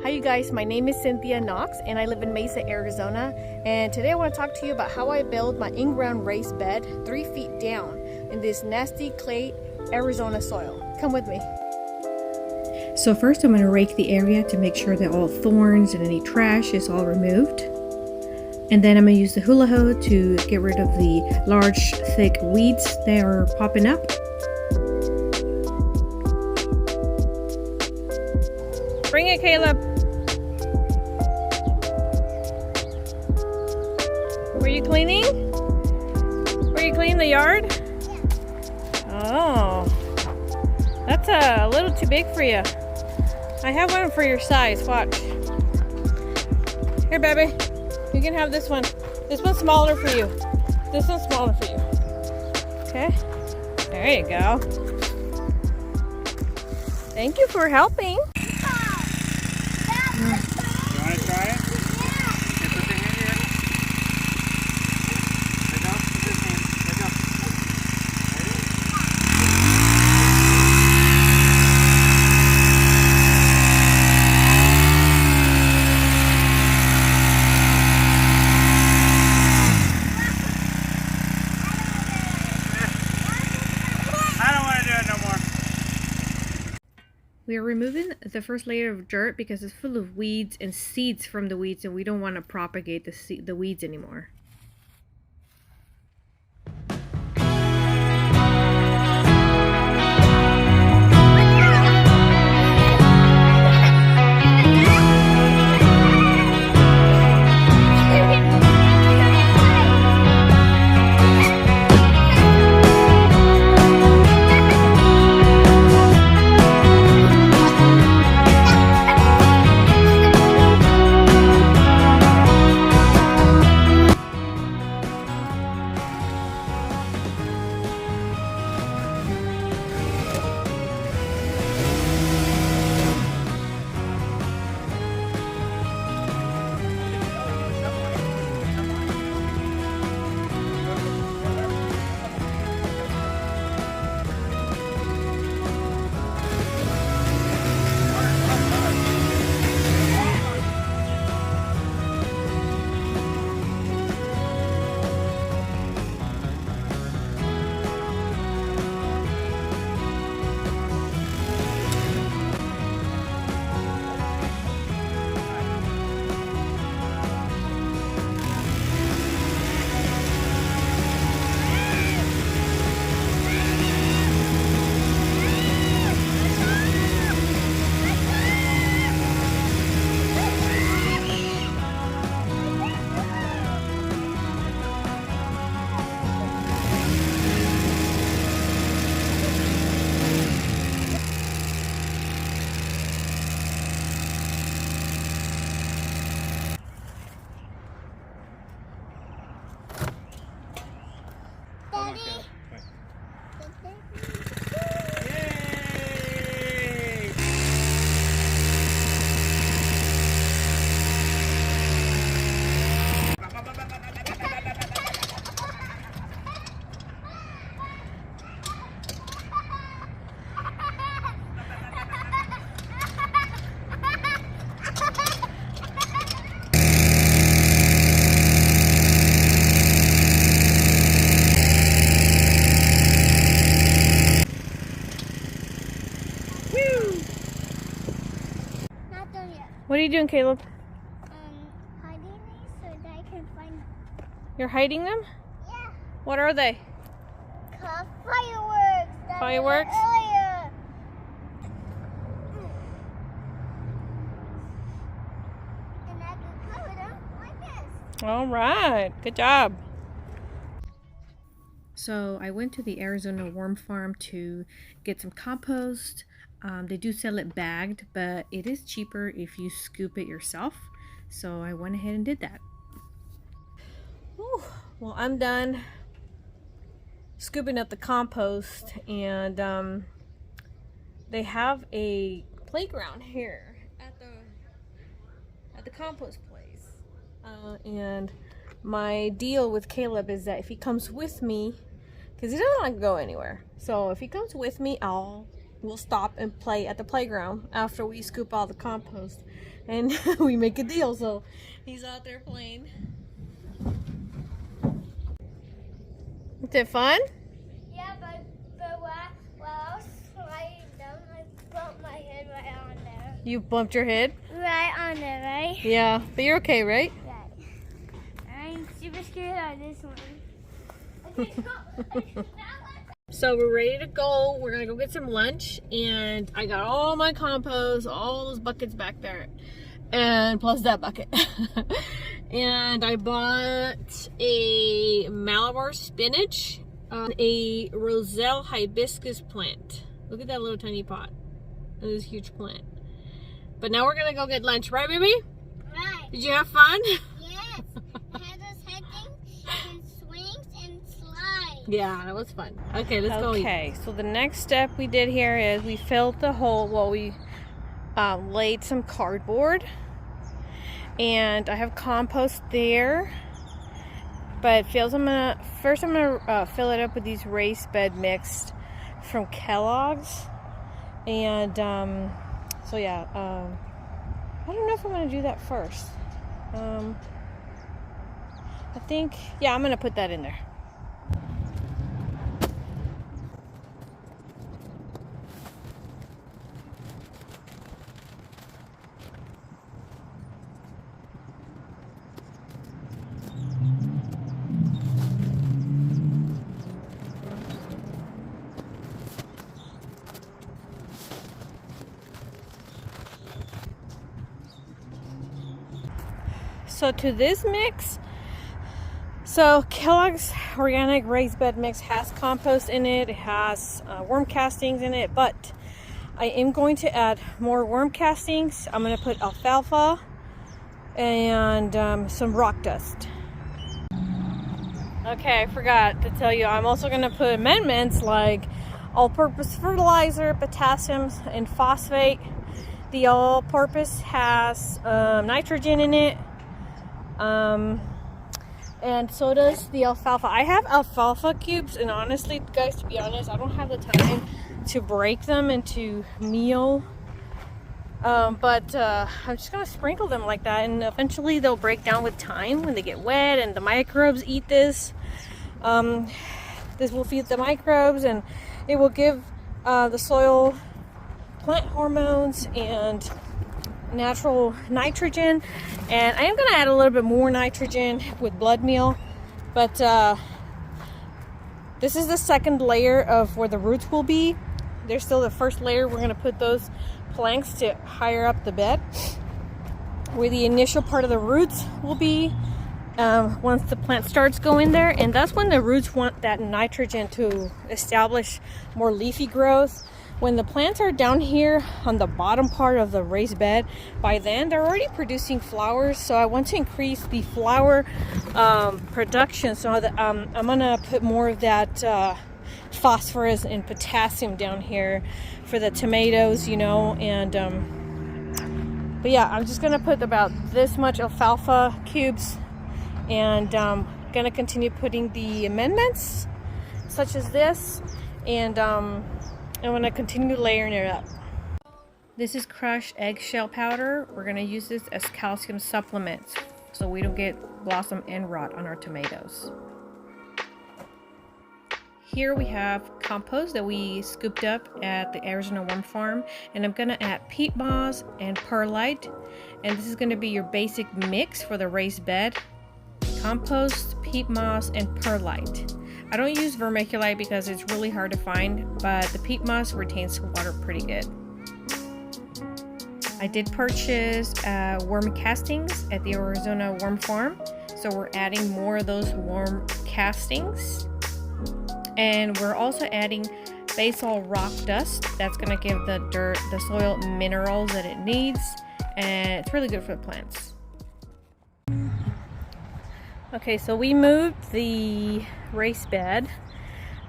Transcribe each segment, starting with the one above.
Hi you guys, my name is Cynthia Knox and I live in Mesa, Arizona, and today I want to talk to you about how I build my in-ground raised bed 3 feet down in this nasty clay Arizona soil. Come with me. So first I'm going to rake the area to make sure that all thorns and any trash is all removed. And then I'm going to use the hula hoe to get rid of the large thick weeds that are popping up. Bring it, Caleb. Were you cleaning? Were you cleaning the yard? Oh, that's a little too big for you. I have one for your size. Watch. Here, baby. You can have this one. This one's smaller for you. This one's smaller for you. Okay. There you go. Thank you for helping. You want to try it? Yeah. Okay, put the hand here. Let go. Put this hand. Let go. I don't want to do it no more. We are removing the first layer of dirt because it's full of weeds and seeds from the weeds, and we don't want to propagate the weeds anymore. What are you doing, Caleb? Hiding these so that I can find them. You're hiding them? Yeah. What are they? Fireworks. That Fireworks? Earlier. And I can cover them like this. All right, good job. So I went to the Arizona Worm Farm to get some compost. They do sell it bagged, but it is cheaper if you scoop it yourself. So I went ahead and did that. Whew. Well, I'm done scooping up the compost, and they have a playground here at the compost place. And my deal with Caleb is that if he comes with me, because he doesn't want to go anywhere, so if he comes with me, I'll we'll stop and play at the playground after we scoop all the compost, and we make a deal. So he's out there playing. Is it fun? Yeah, but while I was sliding down, I bumped my head right on there. You bumped your head? Right on there, right? Yeah, but you're okay, right? Right. I'm super scared of this one. Okay, go. So we're ready to go. We're gonna go get some lunch, and I got all my compost, all those buckets back there, and plus that bucket. And I bought a Malabar spinach, a Roselle hibiscus plant. Look at that little tiny pot. That is a huge plant. But now we're gonna go get lunch, right, baby? Right. Did you have fun? Yes. Had us hiking and swings and slides. Yeah, that was fun. Okay, let's go eat. Okay, so the next step we did here is we filled the hole. Well, we laid some cardboard, and I have compost there. But I'm gonna fill it up with these raised bed mixed from Kellogg's, and so yeah, I don't know if I'm gonna do that first. I think, yeah, I'm gonna put that in there. So to this mix, so Kellogg's organic raised bed mix has compost in it. It has worm castings in it, but I am going to add more worm castings. I'm going to put alfalfa and some rock dust. Okay, I forgot to tell you, I'm also going to put amendments like all-purpose fertilizer, potassium, and phosphate. The all-purpose has nitrogen in it. And so does the alfalfa. I have alfalfa cubes, and honestly, guys, to be honest, I don't have the time to break them into meal. But I'm just gonna sprinkle them like that, and eventually they'll break down with time when they get wet, and the microbes eat this. This will feed the microbes, and it will give the soil plant hormones and natural nitrogen. And I am going to add a little bit more nitrogen with blood meal, but this is the second layer of where the roots will be. There's still the first layer. We're going to put those planks to higher up the bed, where the initial part of the roots will be once the plant starts going there. And that's when the roots want that nitrogen to establish more leafy growth. When the plants are down here on the bottom part of the raised bed, by then they're already producing flowers. So I want to increase the flower production. So that, I'm gonna put more of that phosphorus and potassium down here for the tomatoes, you know. And but yeah, I'm just gonna put about this much alfalfa cubes, and gonna continue putting the amendments such as this, and I'm going to continue layering it up. This is crushed eggshell powder. We're going to use this as calcium supplements so we don't get blossom end rot on our tomatoes. Here we have compost that we scooped up at the Arizona Worm Farm, and I'm going to add peat moss and perlite, and this is going to be your basic mix for the raised bed. Compost, peat moss, and perlite. I don't use vermiculite because it's really hard to find, but the peat moss retains water pretty good. I did purchase worm castings at the Arizona Worm Farm, so we're adding more of those worm castings. And we're also adding basal rock dust. That's going to give the soil minerals that it needs, and it's really good for the plants. Okay, so we moved the raised bed.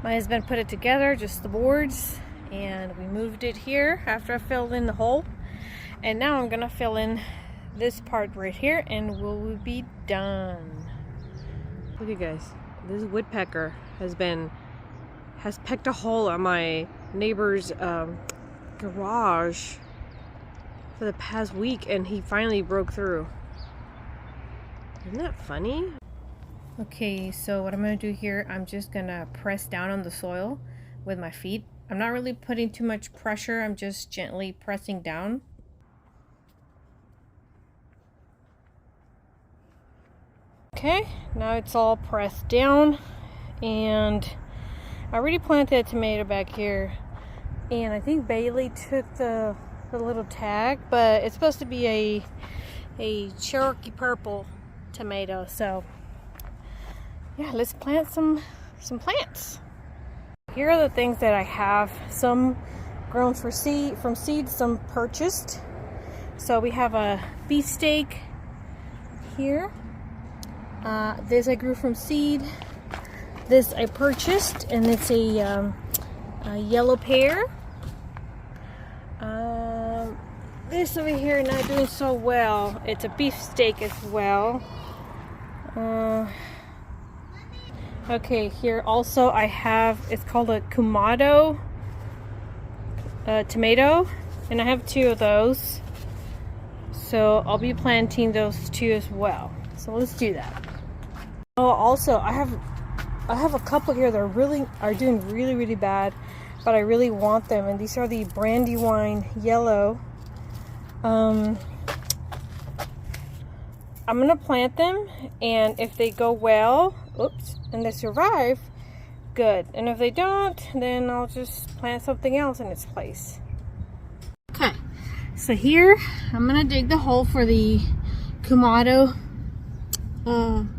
My husband put it together, just the boards, and we moved it here after I filled in the hole. And now I'm gonna fill in this part right here, and we'll be done. Look, you guys, this woodpecker has pecked a hole on my neighbor's garage for the past week, and he finally broke through. Isn't that funny? Okay, so what I'm gonna do here, I'm just gonna press down on the soil with my feet. I'm not really putting too much pressure, I'm just gently pressing down. Okay, now it's all pressed down, and I already planted a tomato back here, and I think Bailey took the little tag, but it's supposed to be a Cherokee purple tomato. So yeah, let's plant some plants. Here are the things that I have. Some grown from seed, some purchased. So we have a beefsteak here. This I grew from seed. This I purchased, and it's a yellow pear. This over here not doing so well. It's a beefsteak as well. Okay, here also I have, it's called a Kamado tomato, and I have 2 of those. So I'll be planting those 2 as well. So let's do that. Oh, also I have a couple here that are doing really bad, but I really want them, and these are the Brandywine yellow. I'm gonna plant them, and if they go well, and they survive, good. And if they don't, then I'll just plant something else in its place. Okay, so here I'm gonna dig the hole for the Kamado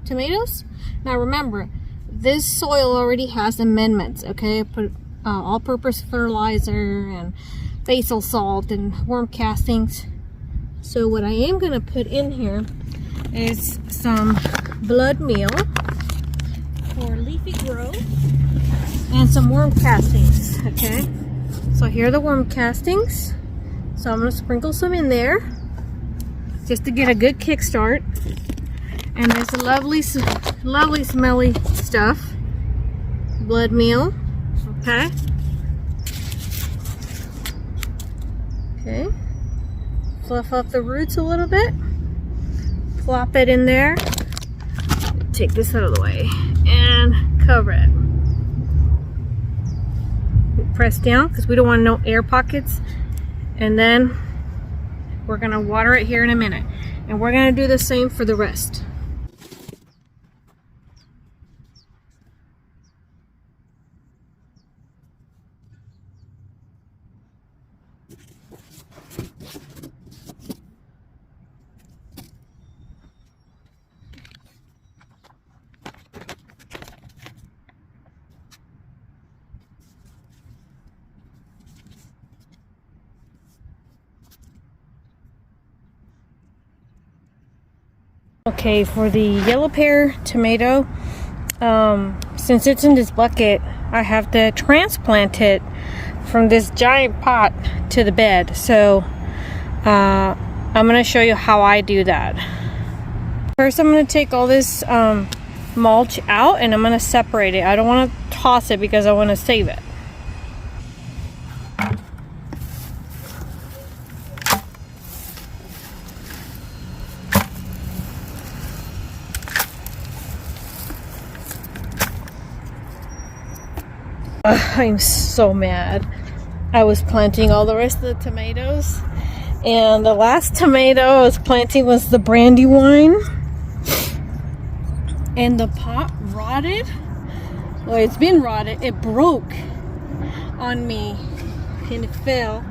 tomatoes. Now remember, this soil already has amendments, okay? I put all-purpose fertilizer and basil salt and worm castings. So what I am going to put in here is some blood meal for leafy growth and some worm castings, okay? So here are the worm castings. So I'm going to sprinkle some in there just to get a good kickstart. And there's a lovely smelly stuff. Blood meal, okay? Okay. Fluff up the roots a little bit. Plop it in there. Take this out of the way and cover it. Press down because we don't want no air pockets. And then we're gonna water it here in a minute. And we're gonna do the same for the rest. Okay, for the yellow pear tomato, since it's in this bucket, I have to transplant it from this giant pot to the bed. So I'm going to show you how I do that. First, I'm going to take all this mulch out, and I'm going to separate it. I don't want to toss it because I want to save it. I'm so mad. I was planting all the rest of the tomatoes, and the last tomato I was planting was the Brandywine, and the pot rotted. Well, it's been rotted. It broke on me, and it fell,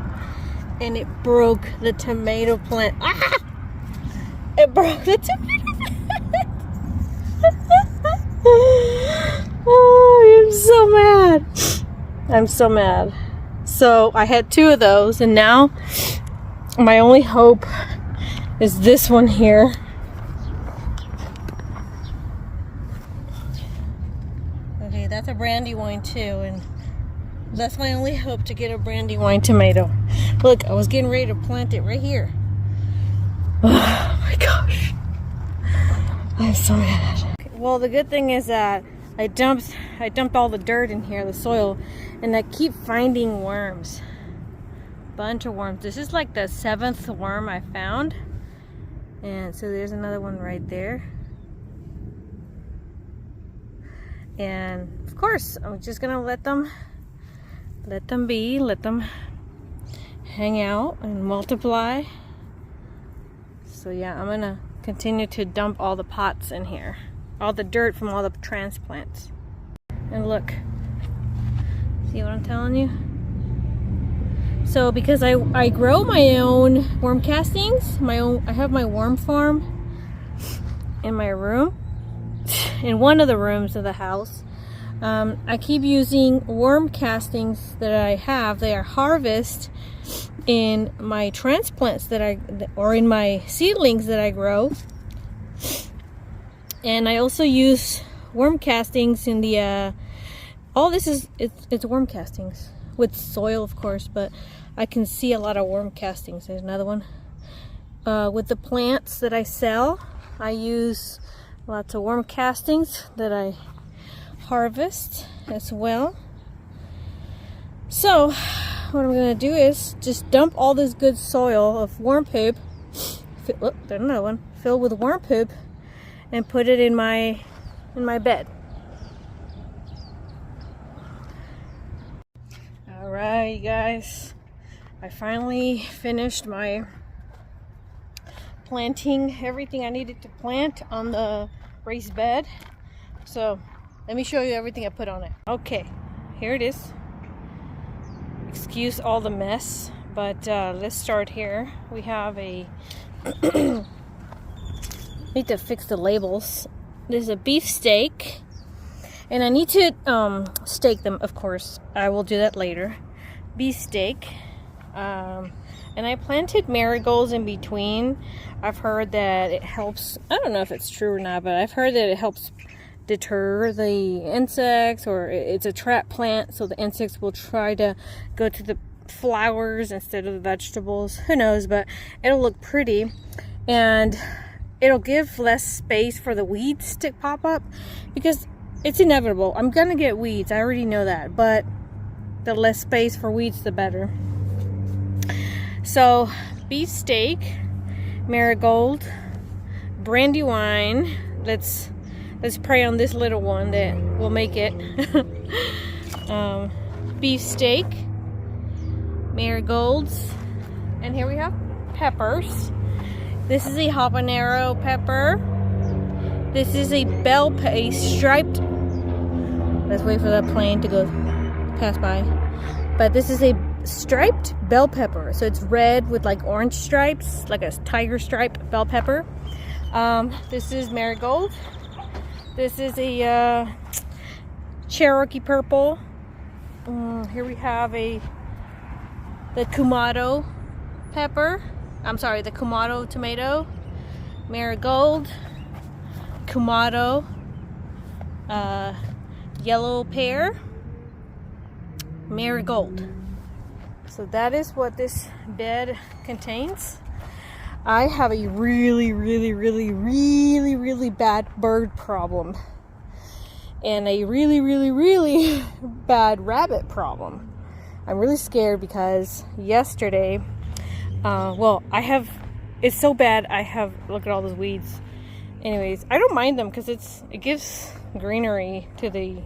and it broke the tomato plant. Ah! It broke the tomato plant. Oh, I'm so mad. I'm so mad. So I had 2 of those, and now my only hope is this one here. Okay, that's a Brandywine too, and that's my only hope to get a Brandywine tomato. Look, I was getting ready to plant it right here. Oh my gosh. I'm so mad. Well, the good thing is that I dumped all the dirt in here, the soil, and I keep finding worms. bunch of worms. This is like the 7th worm I found. And so there's another one right there. And of course, I'm just gonna let them be, let them hang out and multiply. So yeah, I'm gonna continue to dump all the pots in here, all the dirt from all the transplants. And look, see what I'm telling you? So because I grow my own worm castings, I have my worm farm in my room, in one of the rooms of the house. I keep using worm castings that I have. They are harvested in my transplants or in my seedlings that I grow. And I also use worm castings in the all this is it's worm castings with soil, of course, but I can see a lot of worm castings. There's another one. With the plants that I sell, I use lots of worm castings that I harvest as well. So what I'm gonna do is just dump all this good soil of worm poop, oh, there's another one, filled with worm poop, and put it in my bed. All right, you guys, I finally finished my planting everything I needed to plant on the raised bed. So let me show you everything I put on it. Okay, here it is. Excuse all the mess, but let's start here. We have a need to fix the labels. There's a beef steak, and I need to steak them, of course. I will do that later. Beef steak, and I planted marigolds in between. I've heard that it helps. I don't know if it's true or not, but I've heard that it helps deter the insects, or it's a trap plant, so the insects will try to go to the flowers instead of the vegetables. Who knows, but it'll look pretty, and it'll give less space for the weeds to pop up, because it's inevitable. I'm gonna get weeds, I already know that, but the less space for weeds, the better. So beef steak, marigold, brandy wine. Let's pray on this little one that will make it. Beef steak, marigolds, and here we have peppers. This is a habanero pepper. This is a striped. Let's wait for the plane to go pass by. But this is a striped bell pepper. So it's red with like orange stripes, like a tiger stripe bell pepper. This is marigold. This is a Cherokee purple. Here we have the Kamado pepper. I'm sorry, the Kamado tomato. Marigold, Kamado, yellow pear, marigold. So that is what this bed contains. I have a really bad bird problem, and a really bad rabbit problem. I'm really scared because yesterday, it's so bad. Look at all those weeds. Anyways, I don't mind them because it gives greenery to the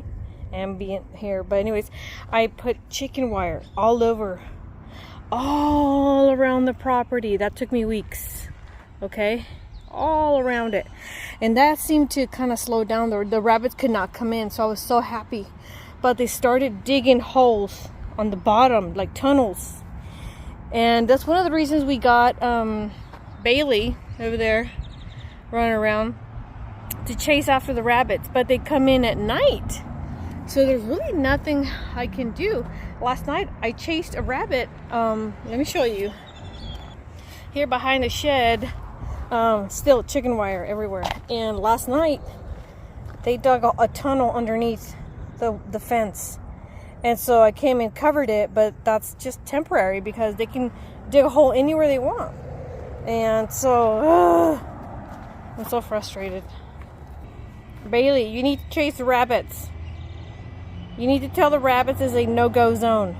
ambient here. But anyways, I put chicken wire all around the property. That took me weeks. Okay, all around it, and that seemed to kind of slow down. The rabbits could not come in, so I was so happy. But they started digging holes on the bottom, like tunnels, and that's one of the reasons we got Bailey over there running around to chase after the rabbits. But they come in at night, so there's really nothing I can do. Last night I chased a rabbit. Let me show you. Here behind the shed, still chicken wire everywhere. And last night they dug a tunnel underneath the fence, and so I came and covered it. But that's just temporary because they can dig a hole anywhere they want. And so I'm so frustrated. Bailey, you need to chase the rabbits. You need to tell the rabbits it's a no-go zone.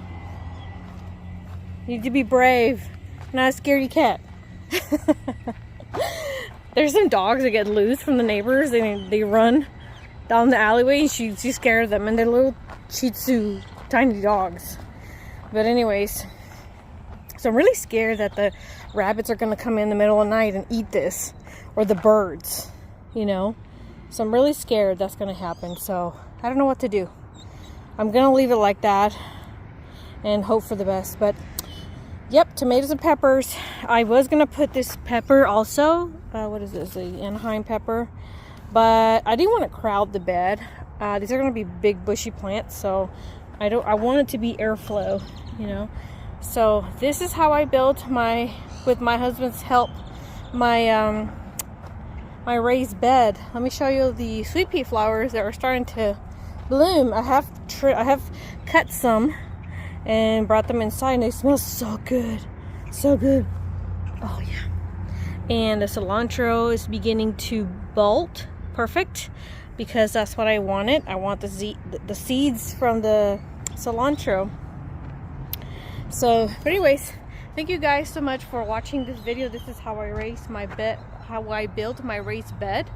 You need to be brave, not a scaredy cat. There's some dogs that get loose from the neighbors and they run down the alleyway and she scared them, and they're little Shih Tzu tiny dogs. But anyways, so I'm really scared that the rabbits are gonna come in the middle of the night and eat this, or the birds, you know. So I'm really scared that's gonna happen. So I don't know what to do. I'm gonna leave it like that and hope for the best. But yep, tomatoes and peppers. I was gonna put this pepper also. What is this? The Anaheim pepper. But I didn't want to crowd the bed. These are gonna be big bushy plants, so I want it to be airflow, you know. So this is how I built with my husband's help, my my raised bed. Let me show you the sweet pea flowers that are starting to bloom. I have cut some and brought them inside, and they smell so good, so good. Oh yeah. And the cilantro is beginning to bolt. Perfect, because that's what I wanted. I want the seeds from the cilantro. So, but anyways, thank you guys so much for watching this video. This is how I raised my bed, how I built my raised bed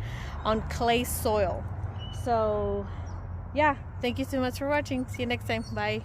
on clay soil. So yeah, thank you so much for watching. See you next time. Bye.